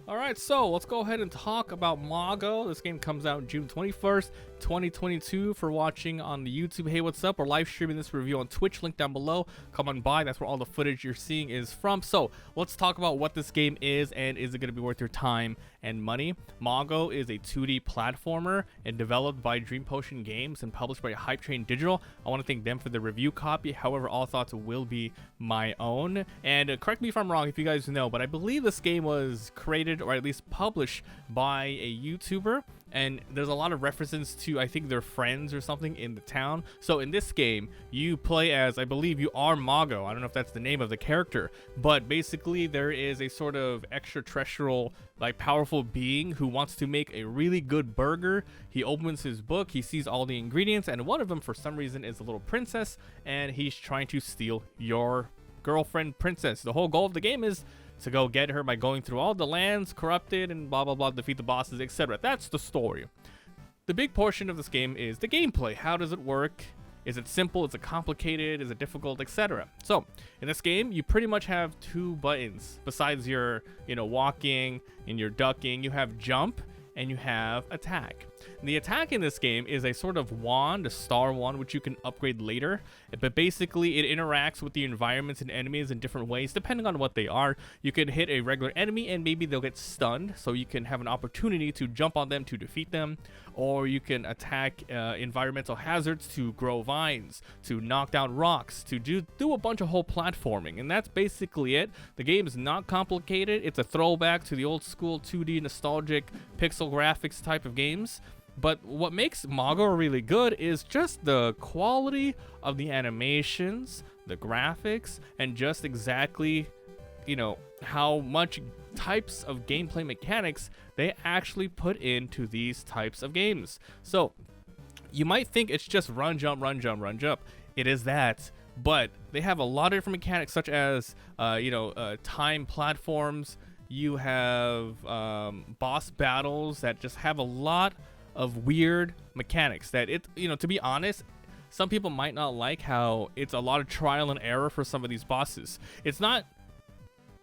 Alright, so let's go ahead and talk about Mago. This game comes out June 21st, 2022 for watching on the YouTube. Hey, what's up? We're live streaming this review on Twitch, link down below. Come on by, that's where all the footage you're seeing is from. So let's talk about what this game is and is it going to be worth your time and money. Mago is a 2D platformer and developed by Dream Potion Games and published by Hype Train Digital. I want to thank them for the review copy. However, all thoughts will be my own. And correct me if I'm wrong if you guys know, but I believe this game was created or at least published by a YouTuber, and there's a lot of references to, I think, their friends or something in the town. So in this game, you play as, I believe you are Mago. I don't know if that's the name of the character, but basically there is a sort of extraterrestrial, like, powerful being who wants to make a really good burger. He opens his book, he sees all the ingredients, and one of them for some reason is a little princess, and he's trying to steal your girlfriend princess. The whole goal of the game is to go get her by going through all the lands corrupted and blah blah blah, defeat the bosses, etc. That's the story. The big portion of this game is the gameplay. How does it work? Is it simple? Is it complicated? Is it difficult? Etc. So in this game, you pretty much have two buttons besides your walking and your ducking. You have jump and you have attack. And the attack in this game is a sort of wand, a star wand, which you can upgrade later. But basically, it interacts with the environments and enemies in different ways, depending on what they are. You can hit a regular enemy and maybe they'll get stunned, so you can have an opportunity to jump on them to defeat them. Or you can attack environmental hazards to grow vines, to knock down rocks, to do a bunch of whole platforming. And that's basically it. The game is not complicated. It's a throwback to the old school 2D nostalgic pixel graphics type of games. But what makes Mago really good is just the quality of the animations, the graphics, and just exactly, how much types of gameplay mechanics they actually put into these types of games. So you might think it's just run, jump, run, jump, run, jump. It is that, but they have a lot of different mechanics, such as, time platforms. You have boss battles that just have a lot of weird mechanics that to be honest, some people might not like how it's a lot of trial and error for some of these bosses. It's not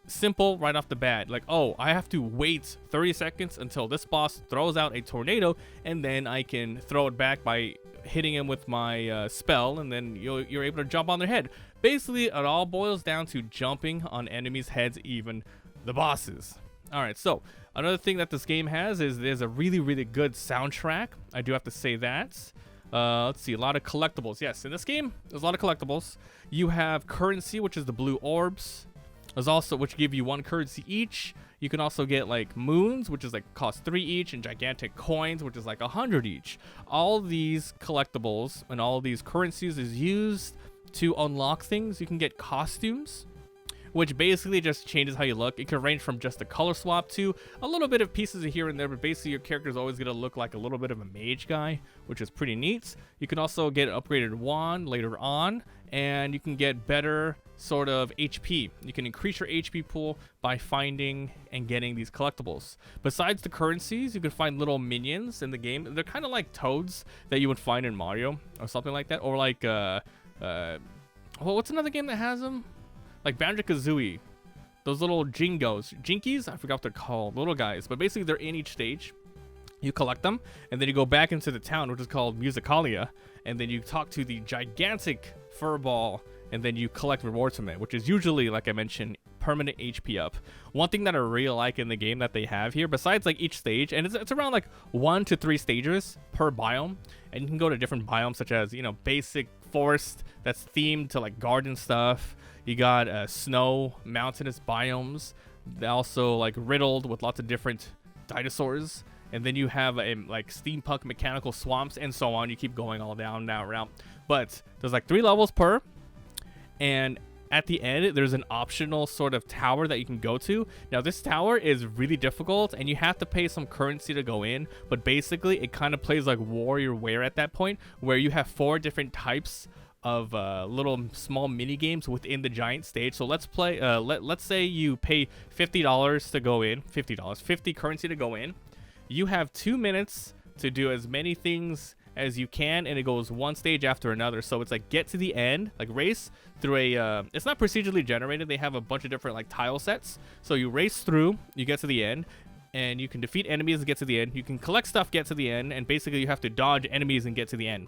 simple right off the bat, like, oh, I have to wait 30 seconds until this boss throws out a tornado and then I can throw it back by hitting him with my spell, and then you're able to jump on their head. Basically, it all boils down to jumping on enemies' heads, even the bosses. Alright, so another thing that this game has is there's a really, really good soundtrack. I do have to say that. Let's see, a lot of collectibles. Yes, in this game, there's a lot of collectibles. You have currency, which is the blue orbs. There's also, which give you one currency each. You can also get like moons, which is like cost 3 each, and gigantic coins, which is like 100 each. All these collectibles and all these currencies is used to unlock things. You can get costumes, which basically just changes how you look. It can range from just a color swap to a little bit of pieces of here and there, but basically your character is always going to look like a little bit of a mage guy, which is pretty neat. You can also get an upgraded wand later on, and you can get better sort of HP. You can increase your HP pool by finding and getting these collectibles. Besides the currencies, you can find little minions in the game. They're kind of like toads that you would find in Mario or something like that. Or like, what's another game that has them? Like Banjo-Kazooie, those little jinkies, I forgot what they're called, little guys, but basically they're in each stage. You collect them, and then you go back into the town, which is called Musicalia, and then you talk to the gigantic furball, and then you collect rewards from it, which is usually, like I mentioned, permanent HP up. One thing that I really like in the game that they have here, besides like each stage, and it's around like 1 to 3 stages per biome, and you can go to different biomes, such as, basic forest that's themed to like garden stuff. You got snow, mountainous biomes, also like riddled with lots of different dinosaurs. And then you have like steampunk mechanical swamps and so on. You keep going all down that route. But there's like 3 levels per. And at the end, there's an optional sort of tower that you can go to. Now, this tower is really difficult, and you have to pay some currency to go in. But basically, it kind of plays like WarioWare at that point, where you have 4 different types of little small mini games within the giant stage. So let's play. Let's say you pay $50 to go in. 50 currency to go in. You have 2 minutes to do as many things as you can, and it goes one stage after another. So it's like get to the end, like race through a it's not procedurally generated. They have a bunch of different like tile sets. So you race through, you get to the end, and you can defeat enemies and get to the end. You can collect stuff, get to the end, and basically you have to dodge enemies and get to the end.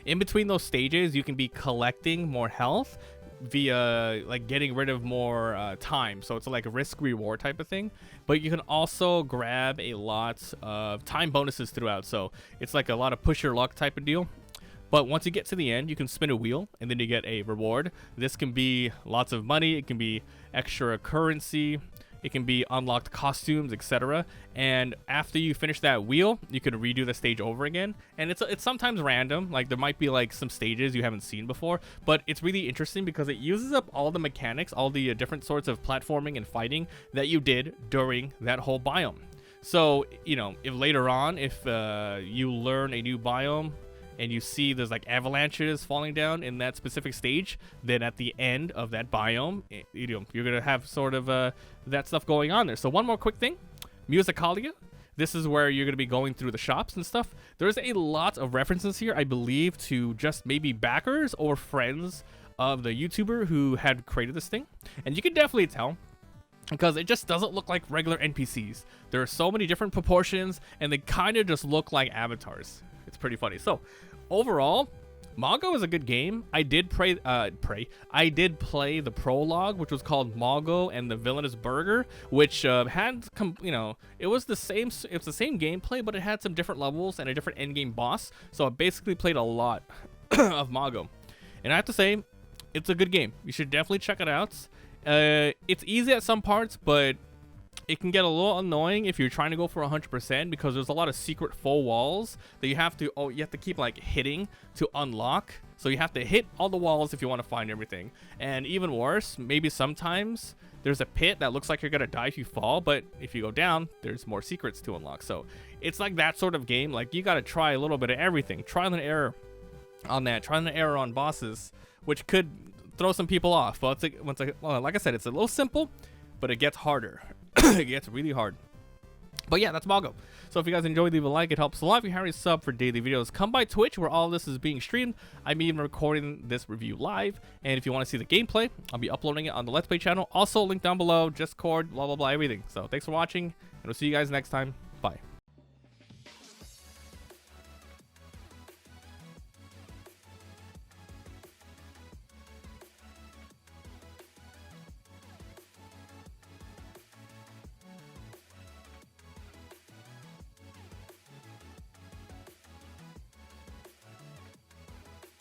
In between those stages, you can be collecting more health via like getting rid of more time, so it's like a risk reward type of thing. But you can also grab a lot of time bonuses throughout, so it's like a lot of push your luck type of deal. But once you get to the end, you can spin a wheel and then you get a reward. This can be lots of money, it can be extra currency, it can be unlocked costumes, etc. And after you finish that wheel, you could redo the stage over again. And it's sometimes random, like there might be like some stages you haven't seen before, but it's really interesting because it uses up all the mechanics, all the different sorts of platforming and fighting that you did during that whole biome. So, you know, if later on, if you learn a new biome, and you see there's like avalanches falling down in that specific stage, then at the end of that biome, you know, you're gonna have sort of that stuff going on there. So one more quick thing, Musicalia. This is where you're gonna be going through the shops and stuff. There's a lot of references here, I believe, to just maybe backers or friends of the YouTuber who had created this thing, and you can definitely tell, because it just doesn't look like regular NPCs. There are so many different proportions, and they kind of just look like avatars. It's pretty funny. So, overall, Mago is a good game. I did I did play the prologue, which was called Mago and the Villainous Burger, which had, you know, it was the same. It's the same gameplay, but it had some different levels and a different endgame boss. So I basically played a lot of Mago, and I have to say, it's a good game. You should definitely check it out. It's easy at some parts, but it can get a little annoying if you're trying to go for 100%, because there's a lot of secret full walls that you have to keep like hitting to unlock. So you have to hit all the walls if you want to find everything. And even worse, maybe sometimes there's a pit that looks like you're gonna die if you fall, but if you go down, there's more secrets to unlock. So it's like that sort of game. Like, you gotta try a little bit of everything. Trial and error on that. Trial and error on bosses, which could throw some people off. Well, like I said, it's a little simple, but it gets harder. It gets really hard. But yeah, that's Mago. So if you guys enjoyed, leave a like. It helps a lot. If you haven't sub for daily videos, come by Twitch where all this is being streamed. I'm even recording this review live. And if you want to see the gameplay, I'll be uploading it on the Let's Play channel. Also, link down below, Discord, blah, blah, blah, everything. So thanks for watching, and we'll see you guys next time. Bye.